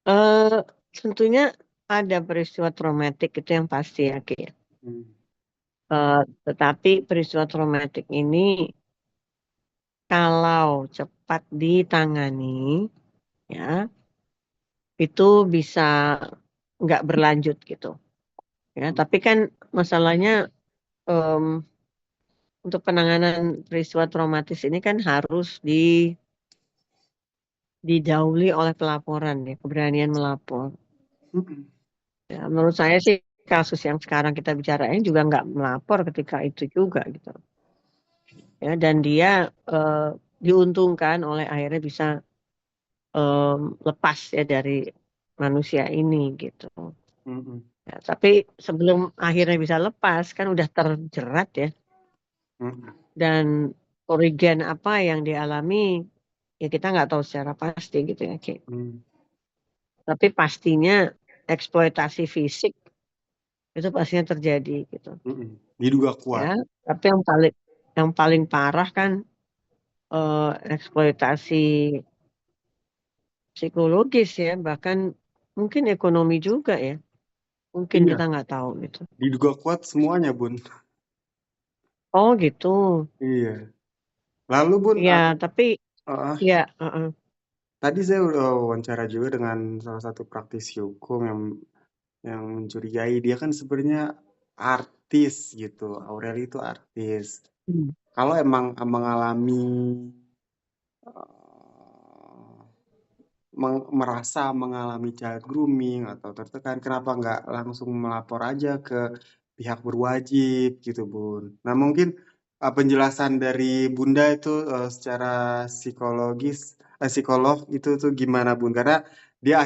Eh, tentunya ada peristiwa traumatik itu yang pasti ya, Ki. Hmm. Tetapi peristiwa traumatik ini kalau cepat ditangani, ya, itu bisa nggak berlanjut gitu. Ya, tapi kan masalahnya em, untuk penanganan peristiwa traumatis ini kan harus didahului oleh pelaporan ya, keberanian melapor. Hmm. Ya, menurut saya sih kasus yang sekarang kita bicarain juga nggak melapor ketika itu juga gitu. Ya, dan dia eh, diuntungkan oleh akhirnya bisa lepas ya dari manusia ini gitu. Hmm. Ya, tapi sebelum akhirnya bisa lepas kan udah terjerat ya, Hmm. dan kerugian apa yang dialami ya kita nggak tahu secara pasti gitu ya Ki. Hmm. Tapi pastinya eksploitasi fisik itu pastinya terjadi gitu Hmm. Diduga ya. kuat. Tapi yang paling parah kan eksploitasi psikologis ya, bahkan mungkin ekonomi juga ya. Mungkin Iya, kita nggak tahu gitu. diduga kuat semuanya, Bun. Oh gitu. Iya. Lalu, Bun, Ya, tapi ah, ya, tadi saya udah wawancara juga dengan salah satu praktisi hukum yang mencurigai dia kan sebenarnya artis gitu. Aureli itu artis. hmm. Kalau emang mengalami eh, merasa mengalami child grooming atau tertekan, kenapa nggak langsung melapor aja ke pihak berwajib gitu, Bun? Nah, mungkin penjelasan dari Bunda itu secara psikolog itu tuh gimana, Bun? Karena dia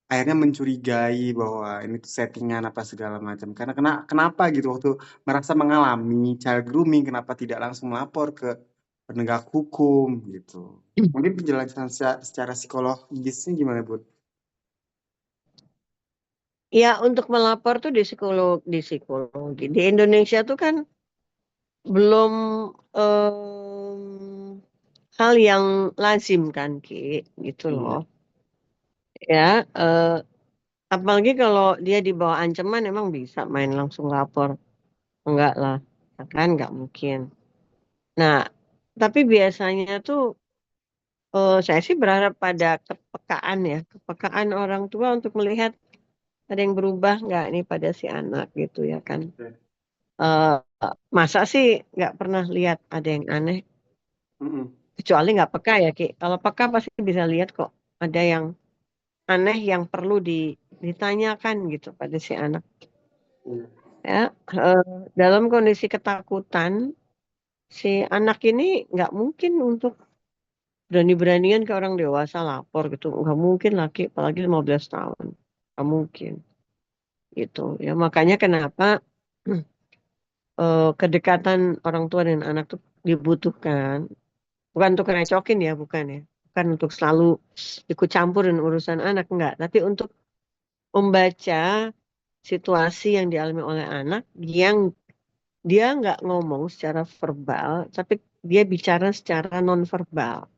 akhirnya mencurigai bahwa ini tuh settingan apa segala macam. Karena kenapa gitu waktu merasa mengalami child grooming, kenapa tidak langsung melapor ke penegak hukum gitu. Mungkin penjelasan secara psikologisnya gimana, Bud? Ya untuk melapor tuh di psikologi di Indonesia tuh kan belum hal yang lazim kan Ki, gitu loh. Iya. Ya, apalagi kalau dia di bawah ancaman emang bisa main langsung lapor. Enggak lah, ya kan nggak mungkin. Nah, tapi biasanya tuh saya sih berharap pada kepekaan ya, kepekaan orang tua untuk melihat ada yang berubah nggak nih pada si anak gitu ya kan. Oke. Eh, masa sih nggak pernah lihat ada yang aneh, Mm-mm. kecuali nggak peka ya Ki. Kalau peka pasti bisa lihat kok ada yang aneh yang perlu ditanyakan gitu pada si anak. Iya. Ya, eh, dalam kondisi ketakutan si anak ini nggak mungkin untuk berani-beranian ke orang dewasa lapor gitu. Nggak mungkin laki, apalagi 15 tahun. Nggak mungkin gitu. Ya makanya kenapa kedekatan orang tua dan anak tuh dibutuhkan. Bukan untuk ngerecokin ya, bukan ya. Bukan untuk selalu ikut campur dan urusan anak, enggak. Tapi untuk membaca situasi yang dialami oleh anak yang dia nggak ngomong secara verbal, tapi dia bicara secara nonverbal.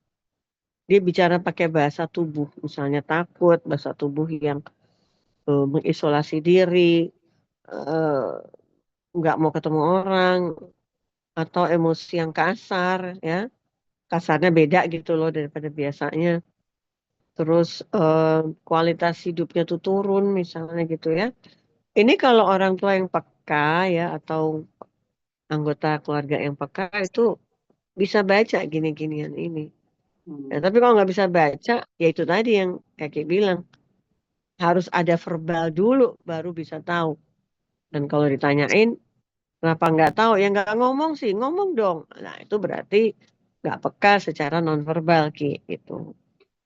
Dia bicara pakai bahasa tubuh, misalnya takut, bahasa tubuh yang mengisolasi diri, eh, nggak mau ketemu orang, atau emosi yang kasar, ya, kasarnya beda gitu loh daripada biasanya. Terus kualitas hidupnya tuh turun, misalnya gitu ya. Ini kalau orang tua yang peka ya, atau anggota keluarga yang peka itu bisa baca gini-ginian ini. Ya, Hmm. tapi kalau nggak bisa baca, ya itu tadi yang kakek bilang harus ada verbal dulu baru bisa tahu. Dan kalau ditanyain kenapa nggak tahu, ya nggak ngomong sih, ngomong dong. Nah itu berarti nggak peka secara nonverbal Ki itu.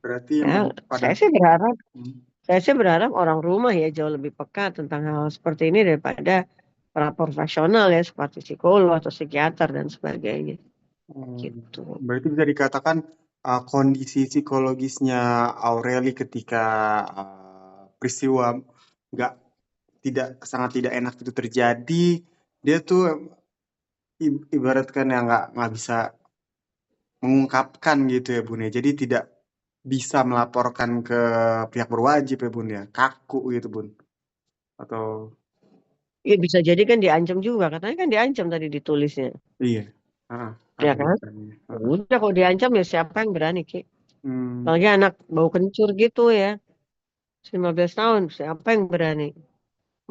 Berarti Ya, emang pada. saya sih berharap, Hmm. saya sih berharap orang rumah ya jauh lebih peka tentang hal seperti ini daripada para profesional ya seperti psikolog atau psikiater dan sebagainya. Gitu. Berarti bisa dikatakan kondisi psikologisnya Aureli ketika peristiwa nggak tidak sangat tidak enak itu terjadi, dia tuh ibaratkan yang nggak bisa mengungkapkan gitu ya Bun ya. Jadi tidak bisa melaporkan ke pihak berwajib ya Bun ya, kaku gitu Bun, atau Ya bisa jadi kan diancam juga, katanya kan diancam tadi ditulisnya, iya, ya ada kan? ancamannya, Ya udah kalau diancam ya siapa yang berani, Ki? Mmm, Apalagi anak bau kencur gitu ya, 15 tahun, siapa yang berani?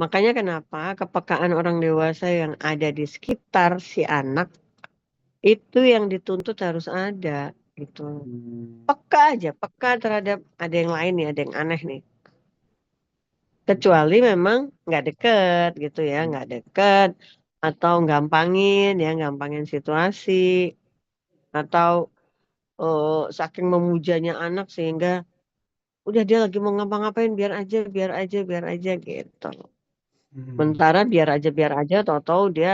Makanya kenapa kepekaan orang dewasa yang ada di sekitar si anak itu yang dituntut harus ada gitu. mmm, Peka aja, peka terhadap ada yang lain nih, ada yang aneh nih. Kecuali memang nggak deket gitu ya, mhm, nggak deket atau gampangin situasi atau saking memujanya anak sehingga udah dia lagi mau ngapa-ngapain biar aja gitu. mhm, Sementara biar aja, tahu-tahu dia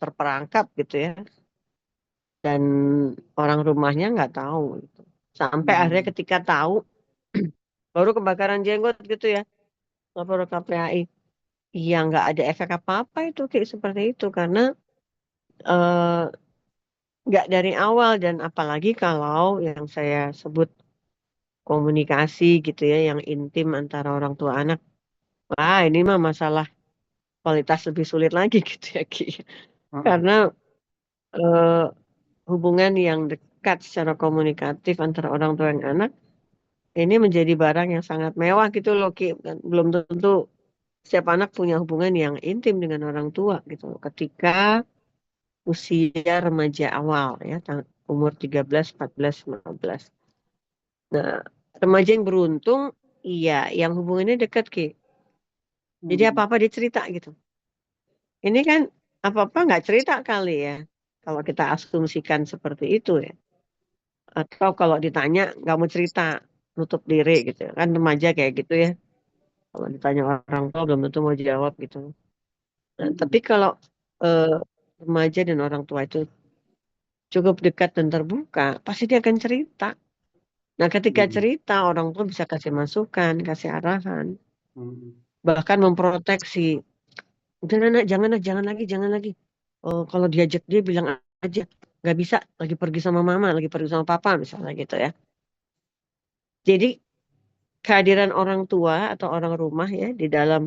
terperangkap gitu ya, dan orang rumahnya nggak tahu gitu. Sampai akhirnya mmm, ketika tahu baru kebakaran jenggot gitu ya, lapor ke KPAI. Iya nggak ada efek apa-apa itu kayak seperti itu karena eh, nggak dari awal dan apalagi kalau yang saya sebut komunikasi gitu ya yang intim antara orang tua anak. Wah ini mah masalah kualitas lebih sulit lagi gitu ya Ki. heeh, Karena eh, hubungan yang dekat secara komunikatif antara orang tua dan anak ini menjadi barang yang sangat mewah gitu loh Ki. Dan belum tentu setiap anak punya hubungan yang intim dengan orang tua gitu loh. Ketika usia remaja awal ya, umur 13, 14, 15. Nah, remaja yang beruntung, iya, yang hubungannya dekat Ki. Jadi mhm, apa-apa dia cerita gitu. Ini kan apa-apa nggak cerita kali ya. Kalau kita asumsikan seperti itu ya. Atau kalau ditanya nggak mau cerita, nutup diri gitu. Kan remaja kayak gitu ya. Kalau ditanya orang tua belum tentu mau jawab gitu. Nah, mhm, tapi kalau eh, remaja dan orang tua itu cukup dekat dan terbuka, pasti dia akan cerita. Nah, ketika mhm, cerita, orang tua bisa kasih masukan, kasih arahan, mhm, bahkan memproteksi. Udah, Nana, jangan lagi. Oh, kalau diajak dia bilang aja, nggak bisa, lagi pergi sama mama, lagi pergi sama papa, misalnya gitu ya. Jadi, kehadiran orang tua atau orang rumah ya di dalam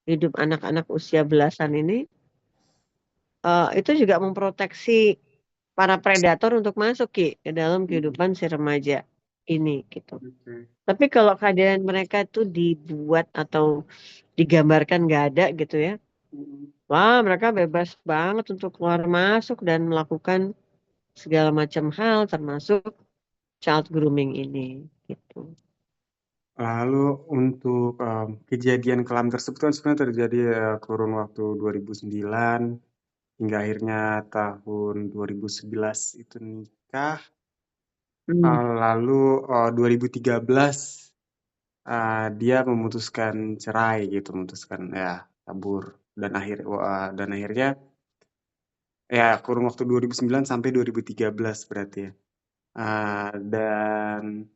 hidup anak-anak usia belasan ini, itu juga memproteksi para predator untuk masuk Ki, ke dalam mhm, kehidupan si remaja ini gitu. oke, Tapi kalau kehadiran mereka tuh dibuat atau digambarkan nggak ada gitu ya, mhm. wah mereka bebas banget untuk keluar masuk dan melakukan segala macam hal termasuk child grooming ini gitu. Lalu untuk, kejadian kelam tersebut kan sebenarnya terjadi, kurun waktu 2009 hingga akhirnya tahun 2011 itu nikah, Hmm. lalu, 2013, dia memutuskan cerai gitu, memutuskan ya kabur dan akhirnya ya kurun waktu 2009 sampai 2013 berarti ya, dan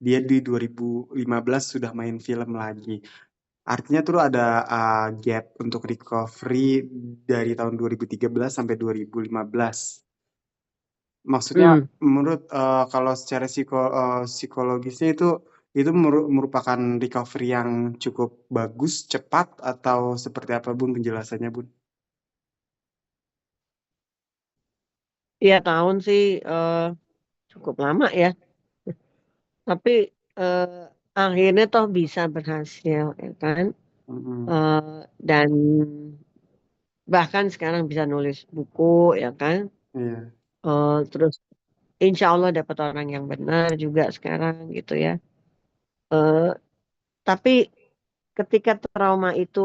dia di 2015 sudah main film lagi. Artinya tuh ada, gap untuk recovery dari tahun 2013 sampai 2015. Maksudnya Hmm. menurut, kalau secara psikologisnya itu merupakan recovery yang cukup bagus, cepat, atau seperti apa Bun penjelasannya Bun? Iya tahun sih cukup lama ya, tapi eh, akhirnya toh bisa berhasil ya kan. Mhm, Eh, dan bahkan sekarang bisa nulis buku ya kan. iya, Terus insya Allah dapat orang yang benar juga sekarang gitu ya. Eh, tapi ketika trauma itu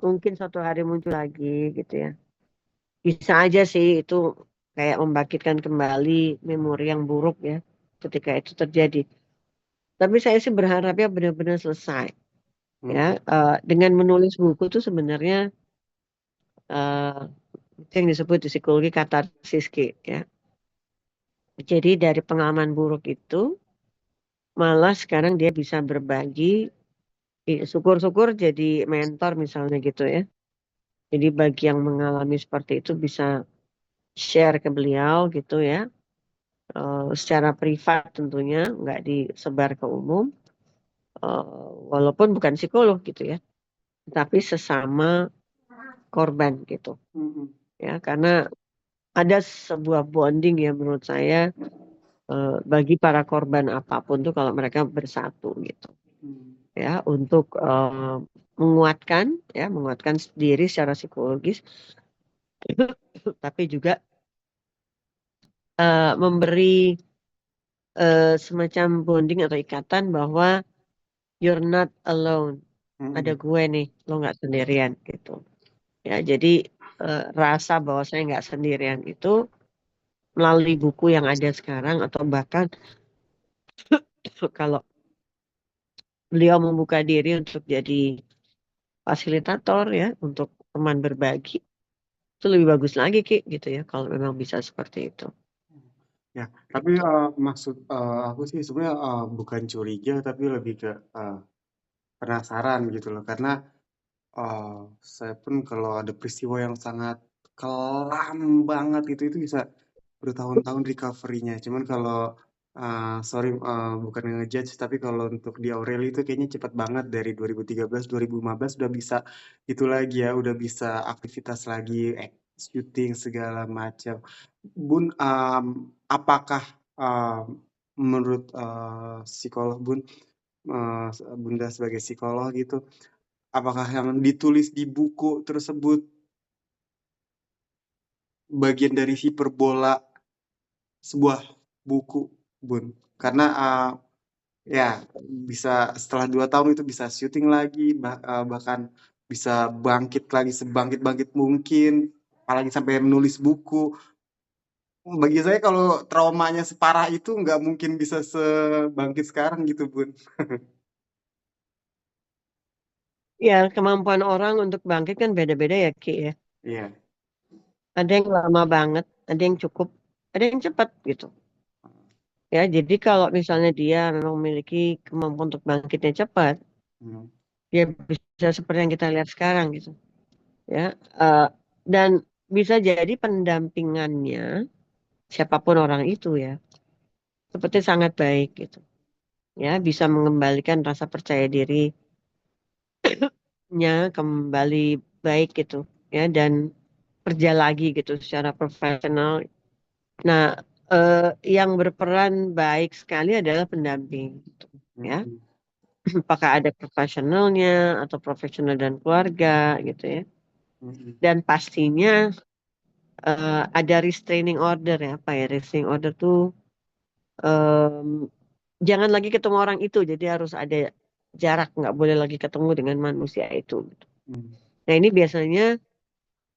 mungkin suatu hari muncul lagi gitu ya. Bisa aja sih itu kayak membangkitkan kembali memori yang buruk ya ketika itu terjadi. Tapi saya sih berharapnya benar-benar selesai ya. mhm, Dengan menulis buku itu sebenarnya eh, itu yang disebut di psikologi katarsis Ki, ya. Jadi dari pengalaman buruk itu malah sekarang dia bisa berbagi, syukur-syukur jadi mentor misalnya gitu ya. Jadi bagi yang mengalami seperti itu bisa share ke beliau gitu ya. secara privat tentunya, nggak disebar ke umum, walaupun bukan psikolog gitu ya, tapi sesama korban gitu Mhm. ya, karena ada sebuah bonding ya menurut saya, bagi para korban apapun tuh kalau mereka bersatu gitu Mhm. ya, untuk menguatkan diri secara psikologis, tapi juga memberi semacam bonding atau ikatan bahwa you're not alone, ada Mhm. gue nih, lo nggak sendirian gitu ya. Jadi rasa bahwa saya nggak sendirian itu melalui buku yang ada sekarang, atau bahkan kalau beliau membuka diri untuk jadi fasilitator ya, untuk teman berbagi, itu lebih bagus lagi Ki gitu ya, kalau memang bisa seperti itu Ya, tapi gitu. maksud aku sih sebenarnya bukan curiga tapi lebih ke penasaran gitu loh. Karena saya pun kalau ada peristiwa yang sangat kelam banget itu bisa bertahun-tahun recovery-nya. Cuman kalau sorry, bukan ngejudge, tapi kalau untuk di Aureli itu kayaknya cepat banget dari 2013, 2015 udah bisa itu lagi ya, udah bisa aktivitas lagi, syuting segala macam. Bun, apakah menurut psikolog Bun, Bunda sebagai psikolog gitu, apakah yang ditulis di buku tersebut bagian dari hiperbola sebuah buku, Bun? Karena ya bisa setelah 2 tahun itu bisa syuting lagi, bahkan bisa bangkit lagi sebangkit-bangkit mungkin, apalagi sampai menulis buku. Bagi saya kalau traumanya separah itu nggak mungkin bisa sebangkit sekarang gitu, Bun. Ya, kemampuan orang untuk bangkit kan beda-beda ya Ki ya. Iya. Ada yang lama banget, ada yang cukup, ada yang cepat gitu. Ya, jadi kalau misalnya dia memang memiliki kemampuan untuk bangkitnya cepat, Hmm. ya bisa seperti yang kita lihat sekarang gitu. Ya, eh, dan bisa jadi pendampingannya siapapun orang itu ya, seperti sangat baik gitu. Ya, bisa mengembalikan rasa percaya dirinya kembali baik gitu. Ya, dan kerja lagi gitu secara profesional. Nah, eh, yang berperan baik sekali adalah pendamping gitu. Ya, Hmm. apakah ada profesionalnya atau profesional dan keluarga gitu ya. Hmm. Dan pastinya ada restraining order ya. Apa ya restraining order tuh, em, jangan lagi ketemu orang itu. Jadi harus ada jarak, nggak boleh lagi ketemu dengan manusia itu, gitu. Hmm. Nah ini biasanya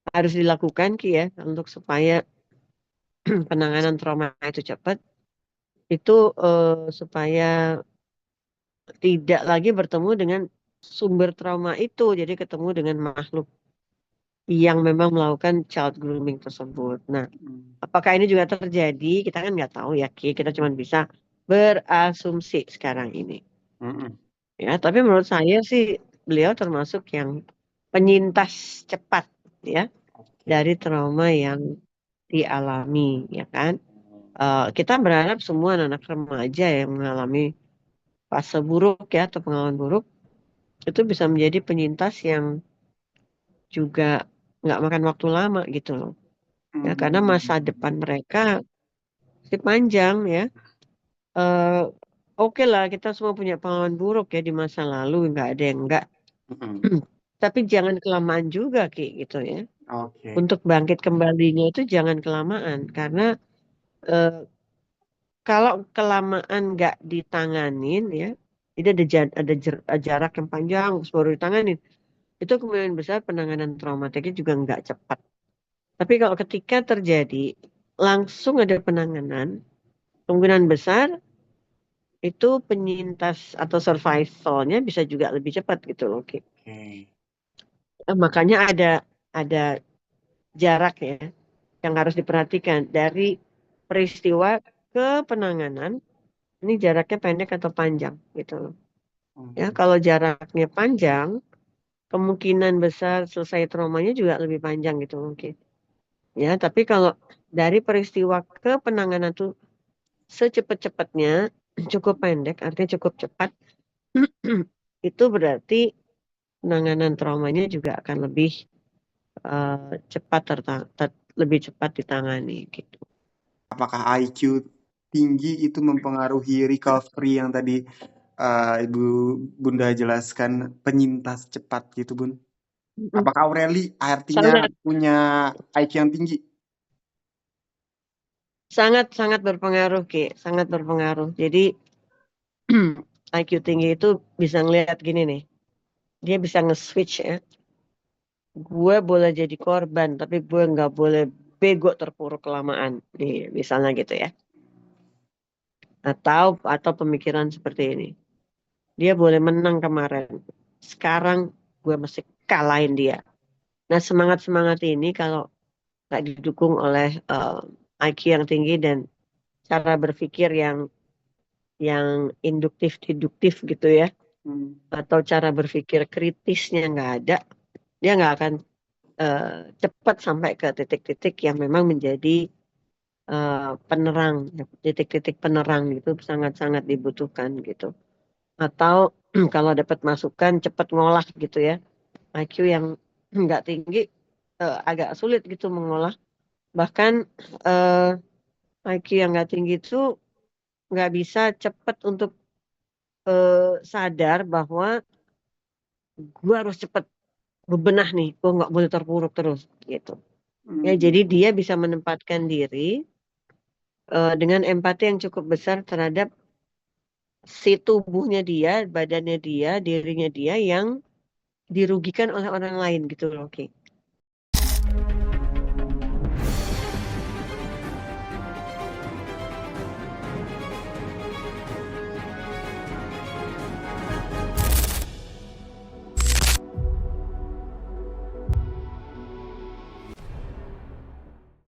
harus dilakukan Ki ya, untuk supaya penanganan trauma itu cepat. Itu supaya tidak lagi bertemu dengan sumber trauma itu. Jadi ketemu dengan makhluk yang memang melakukan child grooming tersebut. Nah, Hmm. apakah ini juga terjadi? Kita kan nggak tahu ya, Ki. Kita cuma bisa berasumsi sekarang ini. Hmm. Ya, tapi menurut saya sih beliau termasuk yang penyintas cepat ya Oke. dari trauma yang dialami, ya kan? Kita berharap semua anak remaja yang mengalami fase buruk ya atau pengalaman buruk itu bisa menjadi penyintas yang juga nggak makan waktu lama gitu loh. Ya, karena masa depan Hmm. mereka masih panjang ya. Eh, oke lah, kita semua punya pengalaman buruk ya di masa lalu, nggak ada yang enggak. Hmm. Tapi jangan kelamaan juga Ki gitu ya. Oke. Untuk bangkit kembalinya itu jangan kelamaan, karena eh, kalau kelamaan nggak ditanganin ya, itu ada jarak yang panjang terus baru ditanganin. Itu kemungkinan besar penanganan traumatiknya juga nggak cepat. Tapi kalau ketika terjadi langsung ada penanganan, kemungkinan besar itu penyintas atau survivalnya bisa juga lebih cepat gitu loh Ki. Oke. Makanya ada jarak ya yang harus diperhatikan dari peristiwa ke penanganan. Ini jaraknya pendek atau panjang gitu loh. Ya, Hmm. kalau jaraknya panjang, kemungkinan besar selesai traumanya juga lebih panjang gitu mungkin. Ya, tapi kalau dari peristiwa ke penanganan tuh secepat-cepatnya, cukup pendek, artinya cukup cepat, itu berarti penanganan traumanya juga akan lebih cepat lebih cepat ditangani gitu. Apakah IQ tinggi itu mempengaruhi recovery yang tadi Ibu Bunda jelaskan penyintas cepat gitu, Bun? Mm-mm. Apakah Aureli artinya Sangat punya IQ yang tinggi? sangat sangat berpengaruh Ki, sangat berpengaruh. Jadi IQ tinggi itu bisa ngelihat gini nih, dia bisa nge-switch ya. Gue boleh jadi korban, tapi gue nggak boleh bego terpuruk kelamaan, misalnya gitu ya. Atau pemikiran seperti ini. Dia boleh menang kemarin, sekarang gue mesti kalahin dia. Nah semangat ini kalau nggak didukung oleh IQ yang tinggi dan cara berpikir yang induktif deduktif gitu ya, atau cara berpikir kritisnya nggak ada, dia nggak akan cepat sampai ke titik-titik yang memang menjadi penerang, titik-titik penerang gitu sangat-sangat dibutuhkan gitu. Atau kalau dapat masukan cepat ngolah gitu ya. IQ yang nggak tinggi agak sulit gitu mengolah. Bahkan IQ yang nggak tinggi itu nggak bisa cepat untuk sadar bahwa gue harus cepat bebenah nih, gue nggak boleh terpuruk terus gitu. Ya, jadi dia bisa menempatkan diri dengan empati yang cukup besar terhadap si tubuhnya dia, badannya dia, dirinya dia yang dirugikan oleh orang lain gitu loh, Ki.